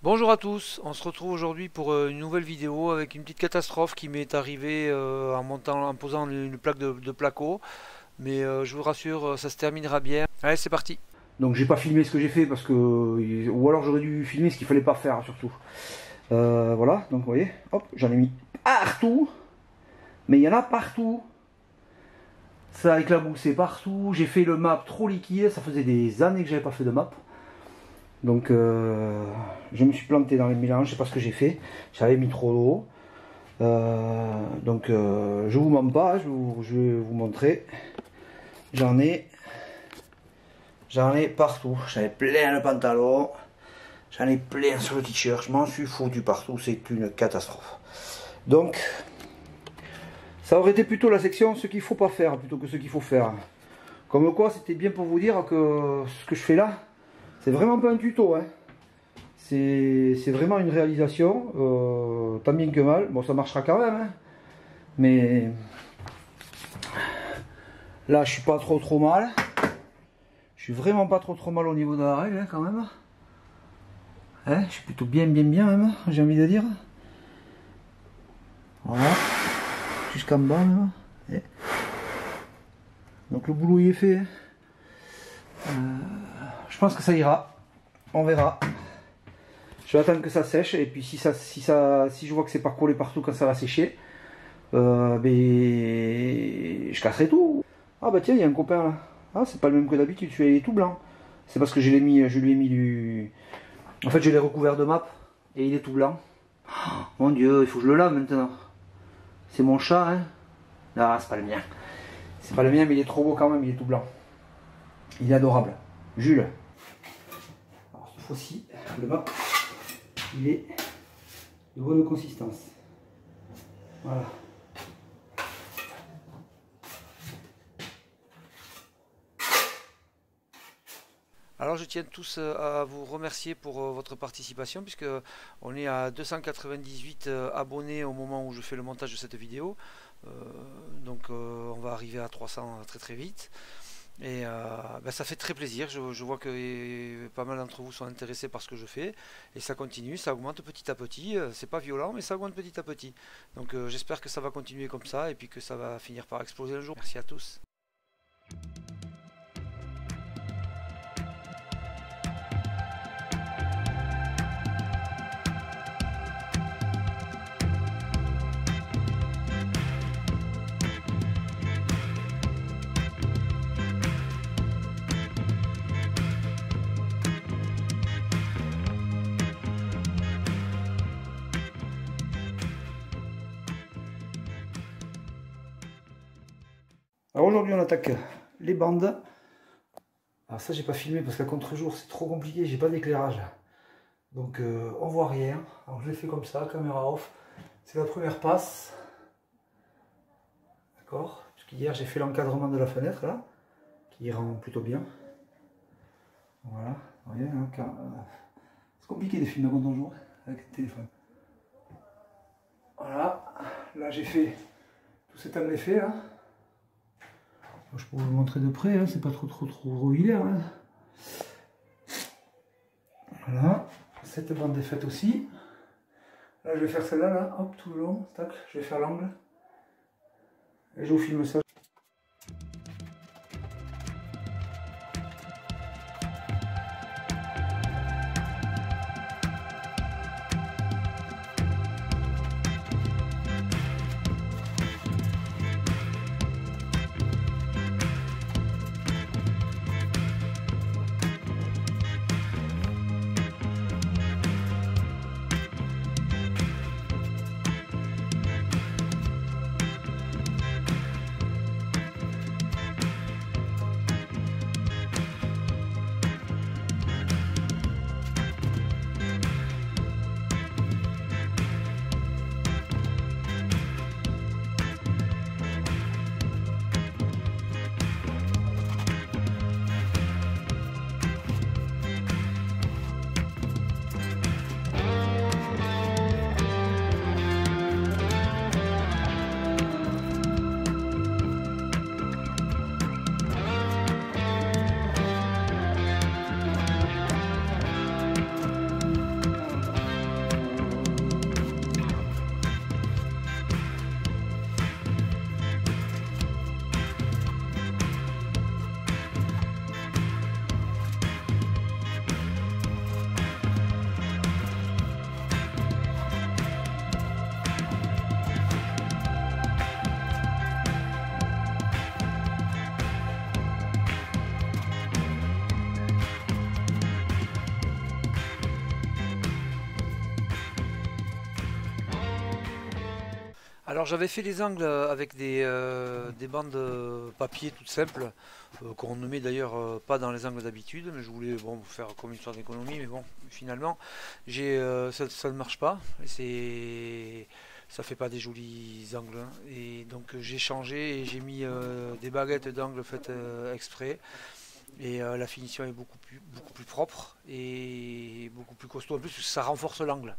Bonjour à tous, on se retrouve aujourd'hui pour une nouvelle vidéo avec une petite catastrophe qui m'est arrivée en posant une plaque de placo. Mais je vous rassure, ça se terminera bien. Allez, c'est parti. Donc j'ai pas filmé ce que j'ai fait parce que... Ou alors j'aurais dû filmer ce qu'il fallait pas faire surtout. Voilà, donc vous voyez, hop, j'en ai mis partout. Mais il y en a partout. Ça a éclaboussé partout. J'ai fait le map trop liquide, ça faisait des années que j'avais pas fait de map. Donc je me suis planté dans les mélanges, je sais pas ce que j'ai fait. J'avais mis trop d'eau. Je vous mens pas, je vais vous montrer. J'en ai partout. J'en ai plein le pantalon. J'en ai plein sur le t-shirt. Je m'en suis foutu partout. C'est une catastrophe. Donc ça aurait été plutôt la section ce qu'il faut pas faire plutôt que ce qu'il faut faire. Comme quoi c'était bien pour vous dire que ce que je fais là, c'est vraiment pas un tuto, hein. C'est vraiment une réalisation, tant bien que mal. Bon, ça marchera quand même, hein. Mais là, je suis pas trop mal. Je suis vraiment pas trop mal au niveau de la règle, hein, quand même. Hein, je suis plutôt bien même, j'ai envie de dire. Voilà. Jusqu'en bas, même. Donc le boulot il est fait. Je pense que ça ira. On verra. Je vais attendre que ça sèche et puis si je vois que c'est pas collé partout quand ça va sécher, je casserai tout. Ah bah tiens, il y a un copain là. Ah, c'est pas le même que d'habitude, celui-là il est tout blanc. C'est parce que je lui ai mis du... En fait je l'ai recouvert de map et il est tout blanc. Oh, mon dieu, il faut que je le lave maintenant. C'est mon chat, hein. Non, c'est pas le mien. C'est pas le mien mais il est trop beau quand même, il est tout blanc. Il est adorable. Jules. Alors cette fois-ci, le map, il est de bonne consistance. Voilà. Alors je tiens tous à vous remercier pour votre participation puisque on est à 298 abonnés au moment où je fais le montage de cette vidéo. On va arriver à 300 très vite. Et ça fait très plaisir, je vois que pas mal d'entre vous sont intéressés par ce que je fais et ça continue, ça augmente petit à petit, c'est pas violent mais ça augmente petit à petit. Donc j'espère que ça va continuer comme ça et puis que ça va finir par exploser un jour. Merci à tous. Alors aujourd'hui on attaque les bandes. Alors ça j'ai pas filmé parce qu'à contre-jour c'est trop compliqué, j'ai pas d'éclairage. Donc on voit rien. Alors je l'ai fait comme ça, caméra off. C'est la première passe. D'accord. Parce qu'hier j'ai fait l'encadrement de la fenêtre là, qui rend plutôt bien. Voilà. Vous voyez, hein, c'est compliqué de filmer à contre-jour avec le téléphone. Voilà. Là j'ai fait tout cet angle effet là. Je peux vous le montrer de près, hein, c'est pas trop hilaire. Hein. Voilà, cette bande est faite aussi. Là je vais faire celle-là, là, hop, tout le long, tac, je vais faire l'angle. Et je vous filme ça. Alors j'avais fait les angles avec des bandes papier toutes simples, qu'on ne met d'ailleurs pas dans les angles d'habitude, mais je voulais bon, faire comme une sorte d'économie, mais bon, finalement, ça ne marche pas, ça fait pas des jolis angles, hein. Et donc j'ai changé et j'ai mis des baguettes d'angles faites exprès, et la finition est beaucoup plus propre et beaucoup plus costaud, en plus ça renforce l'angle.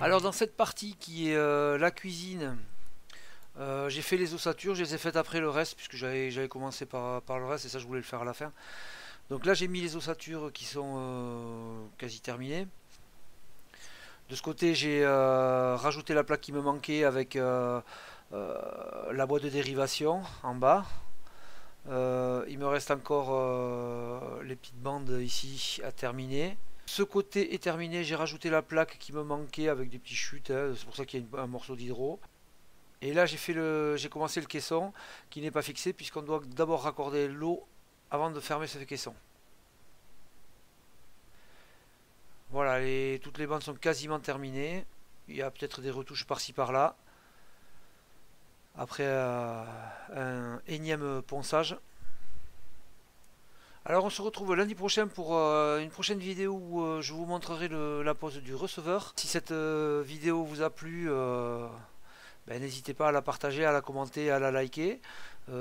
Alors dans cette partie qui est la cuisine, j'ai fait les ossatures, je les ai faites après le reste, puisque j'avais commencé par le reste, et ça je voulais le faire à la fin. Donc là j'ai mis les ossatures qui sont quasi terminées. De ce côté j'ai rajouté la plaque qui me manquait avec la boîte de dérivation en bas. Il me reste encore les petites bandes ici à terminer. Ce côté est terminé, j'ai rajouté la plaque qui me manquait avec des petits chutes, hein, c'est pour ça qu'il y a un morceau d'hydro. Et là j'ai commencé le caisson qui n'est pas fixé puisqu'on doit d'abord raccorder l'eau avant de fermer ce caisson. Voilà, toutes les bandes sont quasiment terminées. Il y a peut-être des retouches par-ci par-là. Après un énième ponçage. Alors on se retrouve lundi prochain pour une prochaine vidéo où je vous montrerai la pose du receveur. Si cette vidéo vous a plu, n'hésitez pas à la partager, à la commenter, à la liker.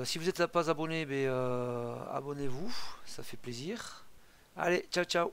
Si vous n'êtes pas abonné, abonnez-vous, ça fait plaisir. Allez, ciao ciao.